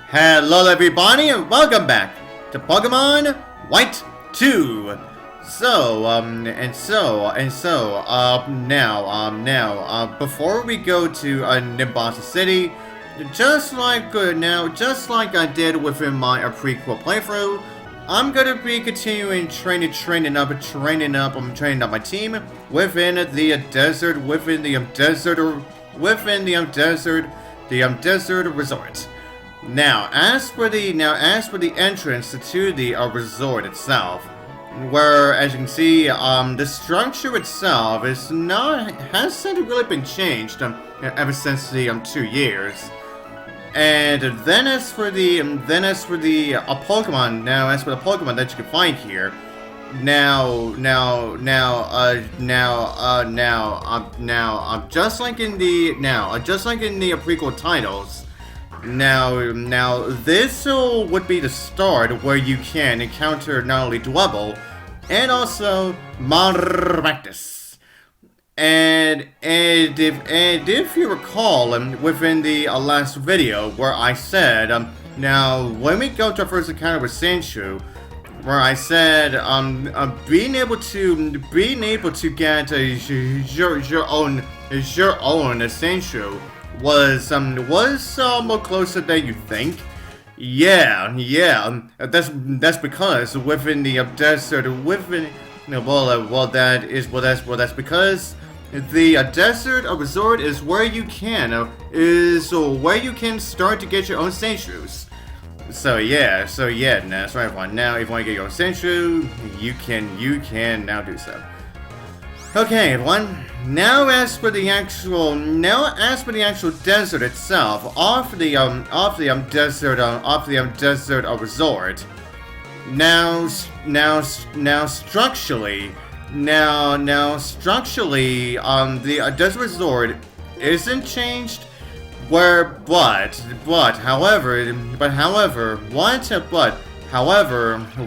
Hello everybody and welcome back to Pokemon White 2. Before we go to Nimbasa City, just like I did within my prequel playthrough, I'm gonna be continuing training up my team within the desert resort. Now, as for the entrance to the resort itself, where, as you can see, the structure itself hasn't really been changed ever since the 2 years. And then as for the Pokemon, that you can find here, just like in the prequel titles. Now, this would be the start where you can encounter not only Dwebble, and also Maractus. And if you recall, within the last video where I said, now when we go to our first encounter with Sandshrew, where I said, being able to get your own Sandshrew was more closer than you think. Yeah. That's because within the desert, that's because the desert resort is where you can start to get your own Sandshrews. So yeah, that's right, everyone. Now, if you want to get your own Sandshrew, you can now do so. Okay, everyone. Now, as for the actual desert itself, off the desert resort. Now structurally, the desert resort isn't changed. However,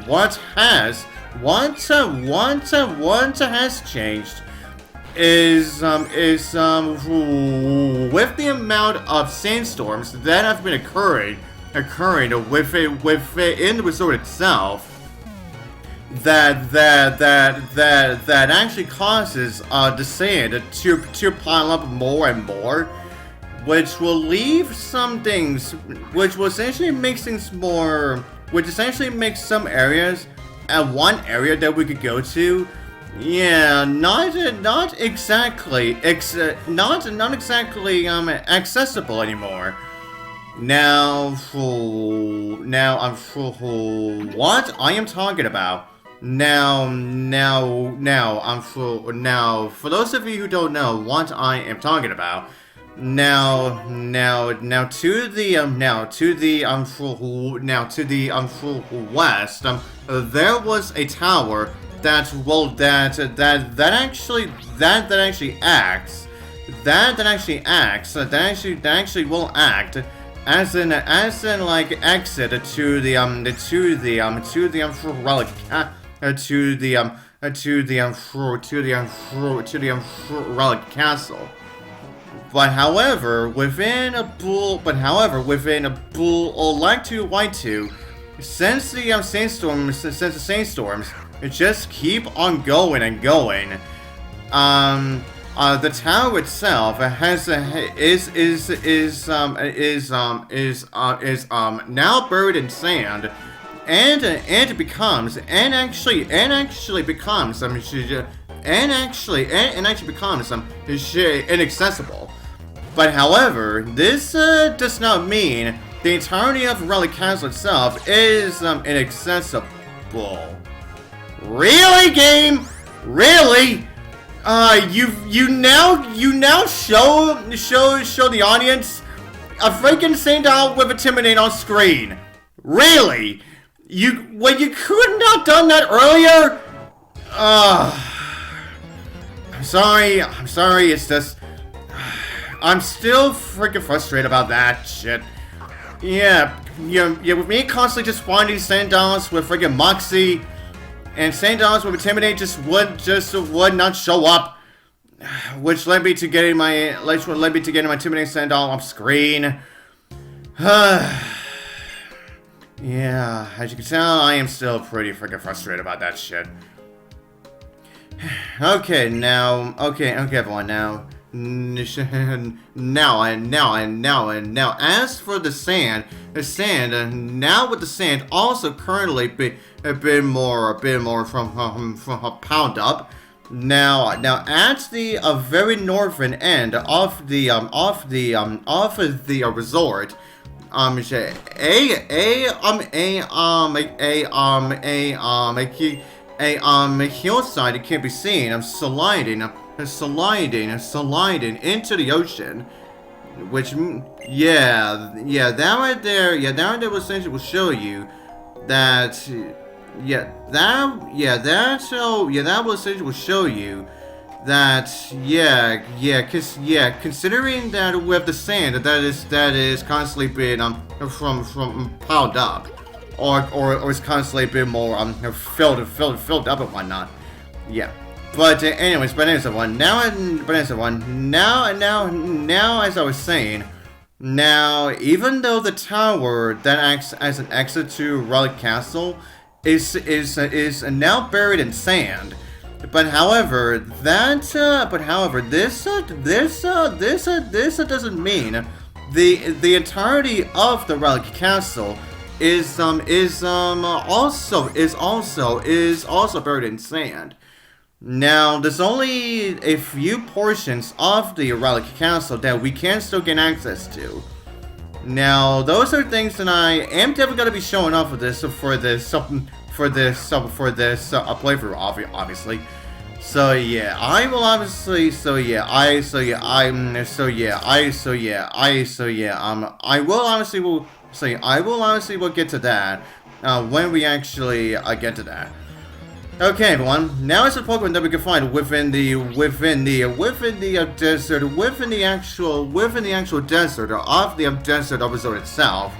what has changed is with the amount of sandstorms that have been occurring within the resort itself, that actually causes the sand to pile up more and more, which will leave some things, which essentially makes some areas and one area that we could go to, yeah, not exactly accessible anymore. Now, what I am talking about. Now, for those of you who don't know what I am talking about, now to the west, there was a tower that actually will act as an like exit to the relic castle. But however, within a bull like to White 2, since the sandstorms just keep on going and going, the tower itself is now buried in sand, and becomes inaccessible. But however, this does not mean the entirety of Relic Castle itself is inaccessible. Really, game? Really? You now show the audience a freaking Sandile with a Intimidate on screen. Really? You couldn't have done that earlier? I'm sorry, it's just, I'm still freaking frustrated about that shit. Yeah, with me constantly just finding Sandiles with freaking Moxie, and Sandiles with Intimidate just would not show up, which led me to getting my Intimidate Sandile off screen. Yeah, as you can tell, I am still pretty freaking frustrated about that shit. Okay, everyone, now, as for the sand, now with the sand also currently be a bit more from pound up. Now at the very northern end of the resort, a hillside that can't be seen. I'm sliding into the ocean, which that right there will essentially will show you that that will essentially show you that considering that with the sand that is constantly being from piled up, or is constantly being more filled up and whatnot. Yeah. But anyways, everyone, now as I was saying, now even though the tower that acts as an exit to Relic Castle is now buried in sand, but however this doesn't mean the entirety of the Relic Castle is also buried in sand. Now, there's only a few portions of the Relic Castle that we can still gain access to. Now, those are things that I am definitely going to be showing off of this for this playthrough, obviously. So yeah, I will obviously. I will honestly will get to that when we actually get to that. Okay, everyone. Now it's a Pokemon that we can find within the desert, within the actual desert of the desert of resort itself.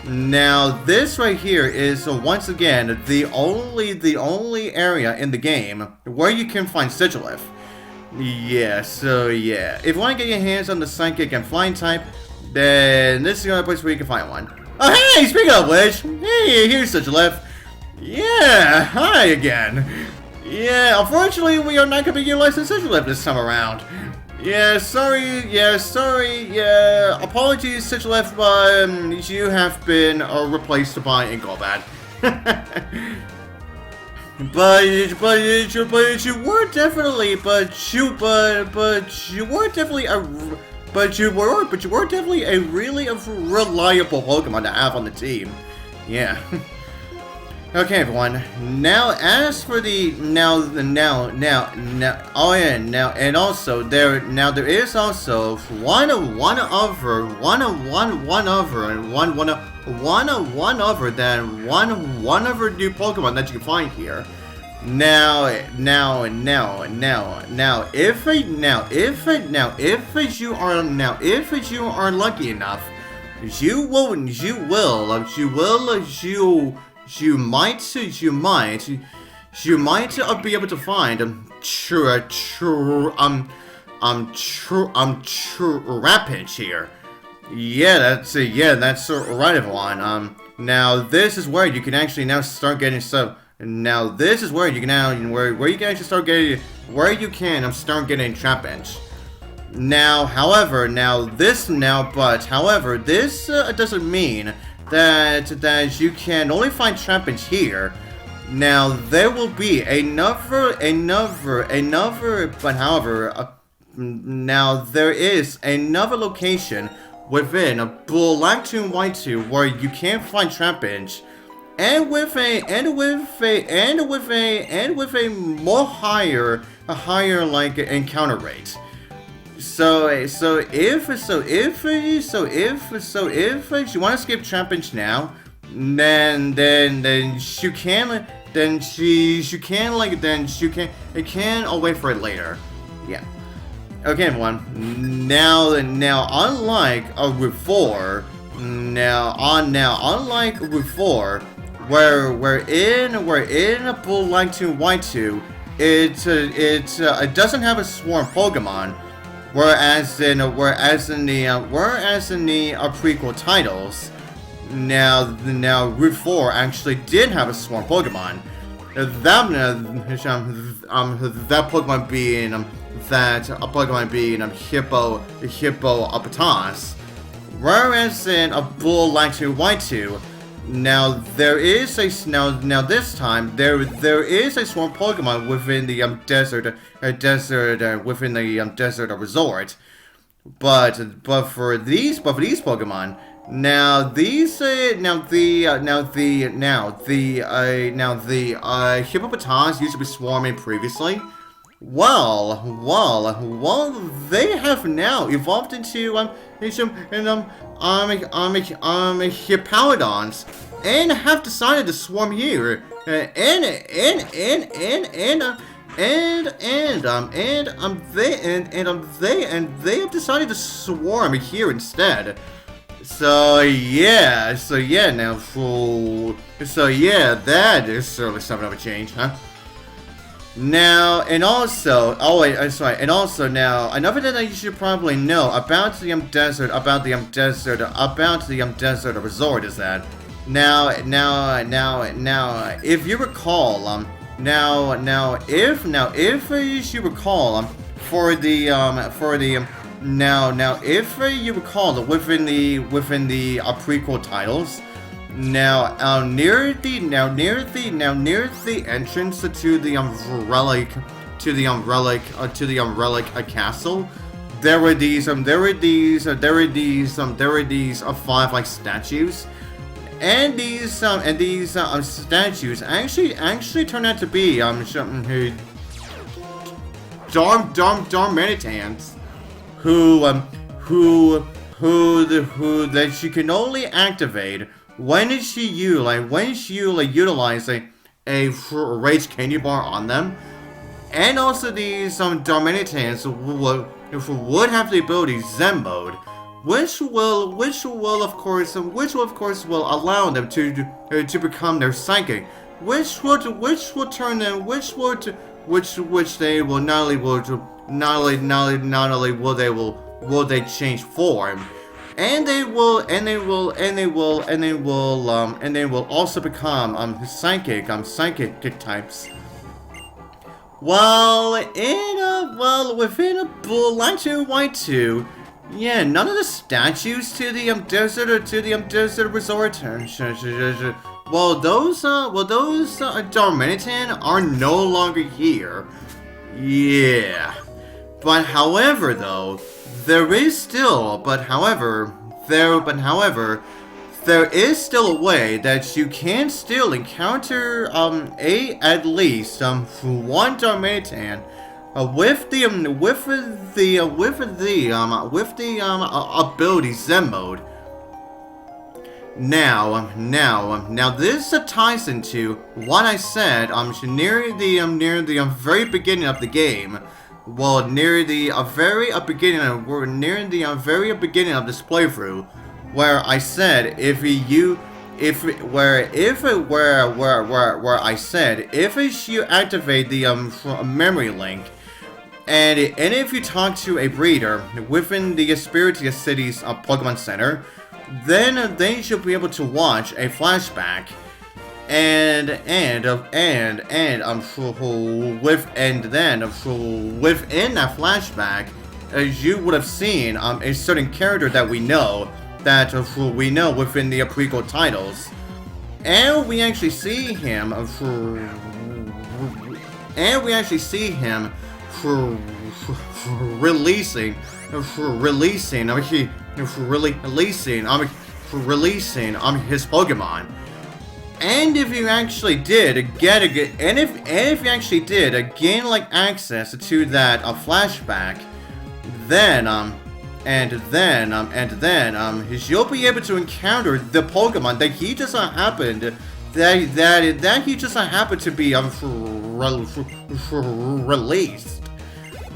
Now this right here is once again the only area in the game where you can find Sigilyph. Yeah, so yeah, if you want to get your hands on the Psychic and Flying type, then this is the only place where you can find one. Oh hey, speaking of which, hey, here's Sigilyph. Yeah, hi again. Yeah, unfortunately we are not going to be utilizing Sigilyph this time around. Yeah, sorry, apologies Sigilyph, but you have been replaced by Ingolbad. But you were definitely a really reliable Pokemon to have on the team. Yeah. Okay, everyone. Now, as for the and also there is also one other new Pokemon that you can find here. Now, if you are lucky enough, you might be able to find Trapinch here. Yeah, that's right, everyone. Now this is where you can actually now start getting stuff. Now this is where you can now where you can actually start getting start getting Trapinch. Now, however, this doesn't mean that you can only find Trapinch here. Now there will be now there is another location within Blacktoon Whitetoon where you can find Trapinch, and with a more higher like encounter rate. So if you want to skip Trapinch now, then you can I'll wait for it later. Yeah. Okay, everyone. Now unlike before, where in Blacktoon Whitetoon, it doesn't have a swarm Pokemon. Whereas in the prequel titles, now Route 4 actually did have a swarm Pokemon. That Pokemon being Hippopotamus. Whereas in a Bull Lactu Y2, now there is a this time there is a swarm Pokemon within the desert resort. But for these Pokemon, Hippopotamus used to be swarming previously. Well, they have now evolved into Hippowdons and have decided to swarm here. They have decided to swarm here instead. So yeah, that is certainly something of a change, huh? Now, and also, now, another thing that you should probably know about the desert resort is that, if you recall, if you recall, if you recall, within the prequel titles, near the entrance to the relic castle, there were these 5 like statues, and these statues actually turned out to be Darmanitans, who that you can only activate when you utilize a Rage Candy Bar on them. And also these Darmanitans would have the ability Zen Mode, which will of course allow them to become their psychic, which they will not only will they change form, and they will also become psychic types. Within a Bull Lactu Y2, yeah, none of the statues to the desert resort. Those Darmanitan are no longer here. Yeah. But however, though, there is still a way that you can still encounter at least one Darmanitan with the ability Zen Mode. Now this ties into what I said near the very beginning of the game. Well, near the very beginning of this playthrough, where I said if you activate the memory link, and if you talk to a breeder within the Espiritia City's Pokemon Center, then they should be able to watch a flashback. Within that flashback, as you would have seen a certain character that we know within the prequel titles, and we actually see him releasing his Pokemon. And if you actually did gain like access to that flashback, then you'll be able to encounter the Pokemon that he just happened to be released.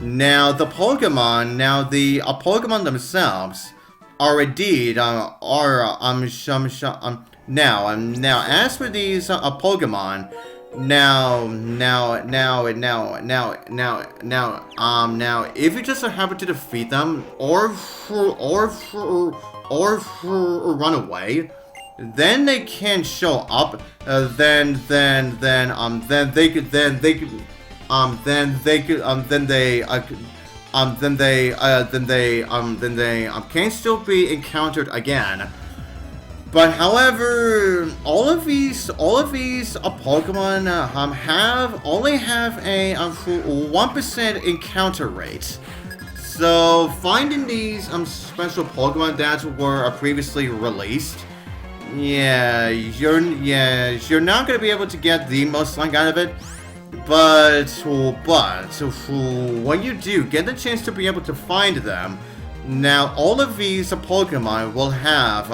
Now the Pokemon themselves are indeed Now, as for these Pokemon, now, if you just happen to defeat them or run away, then they can show up. Then they could then they could then they could then they can still be encountered again. But however, all of these Pokemon only have a 1% encounter rate. So finding these special Pokemon that were previously released, you're not gonna be able to get the most like out of it. But when you do get the chance to be able to find them, now all of these Pokemon will have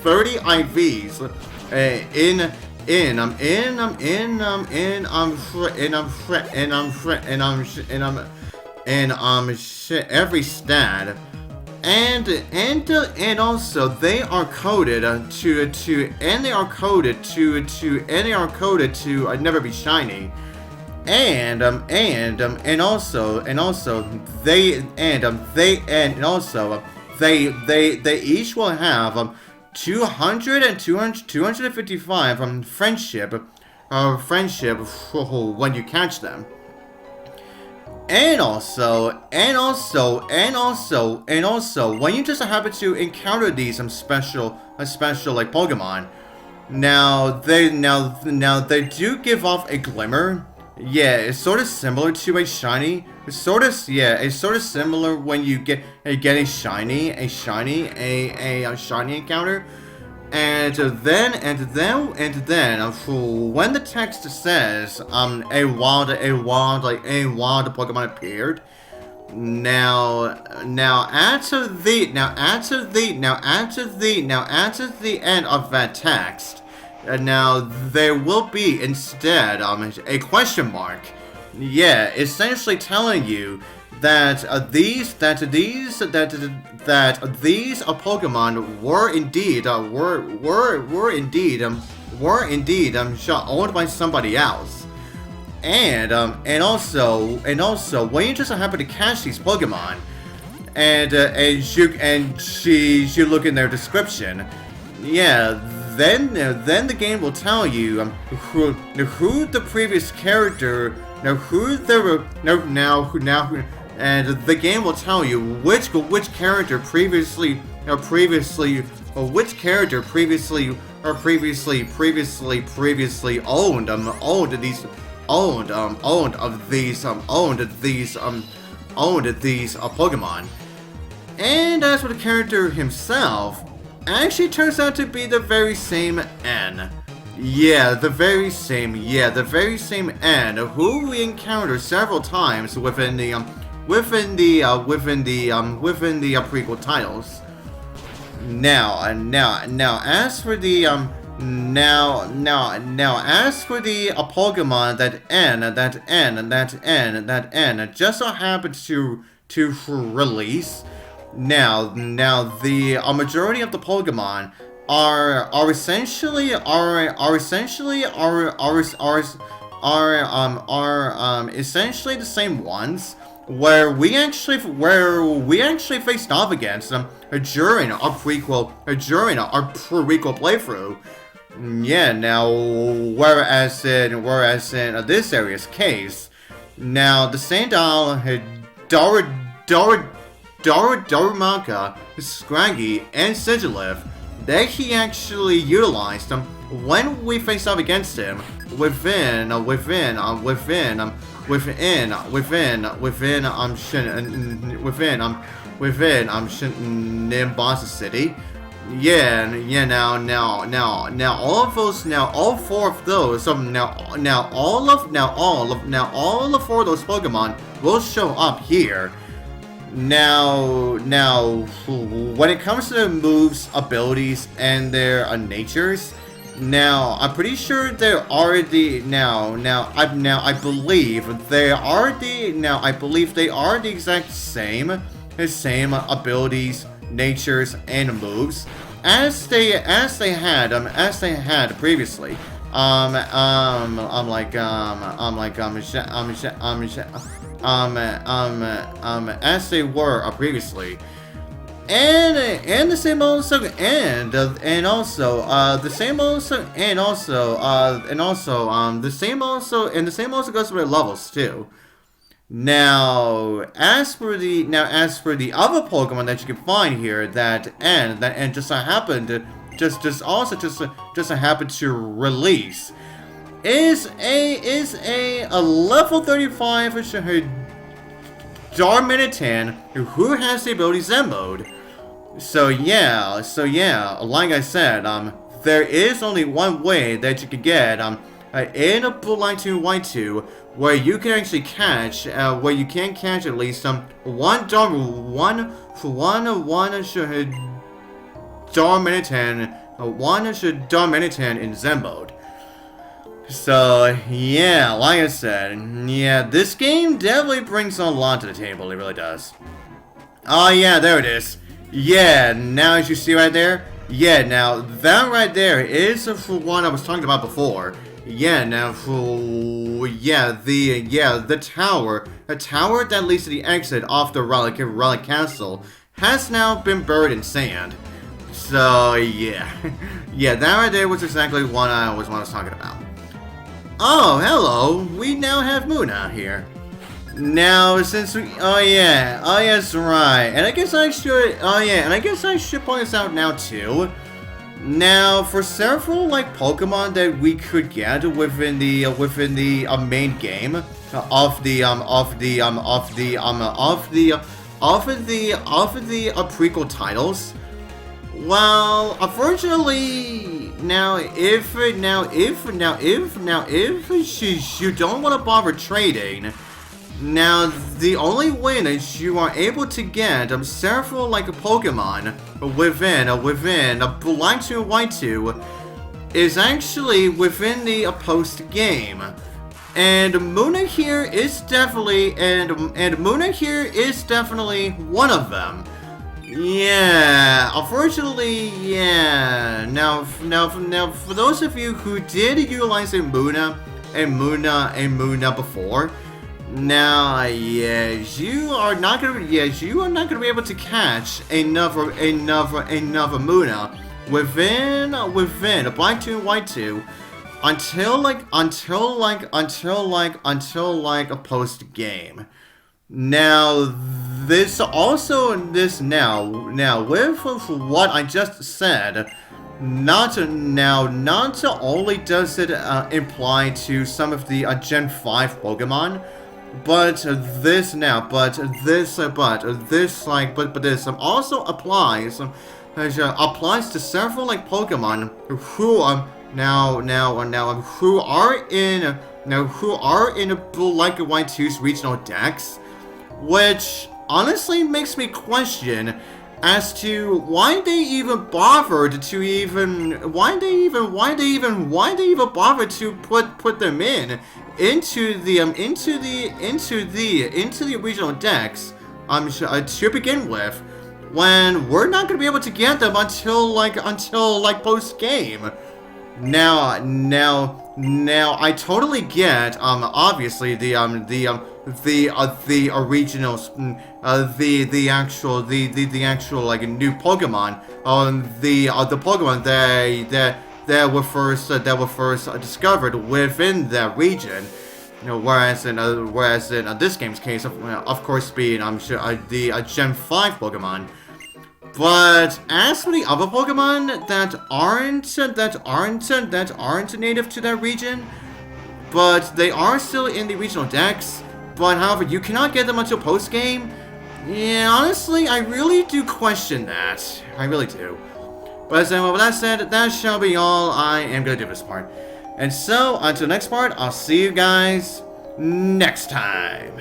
30 IVs every stat. And also they are coded to never be shiny. And also they each will have 200 and 255 friendship when you catch them. And also, when you just happen to encounter these special like Pokemon, now they do give off a glimmer. Yeah, it's sort of similar to a shiny. It's sort of similar when you get a shiny encounter. And then when the text says a wild Pokemon appeared, now at the end of that text, now there will be instead a question mark. Yeah, essentially telling you that these Pokemon were indeed owned by somebody else. And also when you just happen to catch these Pokemon, and you look in their description, yeah, then the game will tell you who the previous character, and the game will tell you which character previously owned these Pokemon. And as for the character himself, actually turns out to be the very same N. Yeah, the very same N, who we encounter several times within the prequel titles. Now as for the Pokemon that N just so happens to release. Now the majority of the Pokemon are essentially the same ones where we actually faced off against them during our prequel playthrough. Yeah, now whereas in this area's case, now the Sandal, Darumaka, Scraggy, and Sigilyph, that he actually utilized when we faced off against him within Nimbasa City. Yeah. Now all four of those Pokemon will show up here. Now, when it comes to their moves, abilities, and their natures, now I'm pretty sure they're already I believe they are the exact same abilities, natures, and moves as they had previously. As they were previously. and the same also and also the same also and also the same also goes for the levels too. Now, as for the other Pokemon that you can find here, that just happened to happen to release is a level 35 Darmanitan who has the ability Zen Mode. So yeah, like I said, there is only one way that you can get in a Blue Line 2 White 2 where you can actually catch at least one Darmanitan in Zen Mode. So, yeah, like I said, yeah, this game definitely brings a lot to the table, it really does. Oh yeah, there it is. Yeah, now as you see right there, yeah, now that right there is for one I was talking about before. Yeah, now for, yeah, the tower that leads to the exit off the Relic Castle has now been buried in sand. So, yeah. Yeah, that right there was exactly what I was talking about. Oh, hello. We now have Munna here. Now, since we... Oh, yes, right. And I guess I should... Oh, yeah, and I guess I should point this out now, too. Now, for several, like, Pokemon that we could get within the main game of the prequel titles, well, unfortunately, if you don't want to bother trading, now the only way that you are able to get several like Pokemon within Blue Line 2 White 2 is actually within the post game. And Munna here is definitely one of them. Yeah, unfortunately, yeah. Now, for those of you who did utilize Munna before, now, yeah, you are not gonna be able to catch another Munna within a Black 2 White 2 until a post game. Now, with what I just said, not only does it imply to some of the Gen 5 Pokemon, but this also applies to several like Pokemon who are in Blue Like White 2's regional decks, which honestly makes me question as to why they even bothered to put them into the regional decks to begin with, when we're not going to be able to get them until post game. Now I totally get obviously the originals, the actual like new Pokemon, the Pokemon that were first discovered within that region. You know, whereas in this game's case, of course, being the Gen 5 Pokemon. But as for the other Pokemon that aren't native to that region, but they are still in the regional decks, but however you cannot get them until post game, yeah, honestly, I really do question that. I really do. But anyway, with that said, that shall be all I am gonna do this part. And so, until next part, I'll see you guys next time.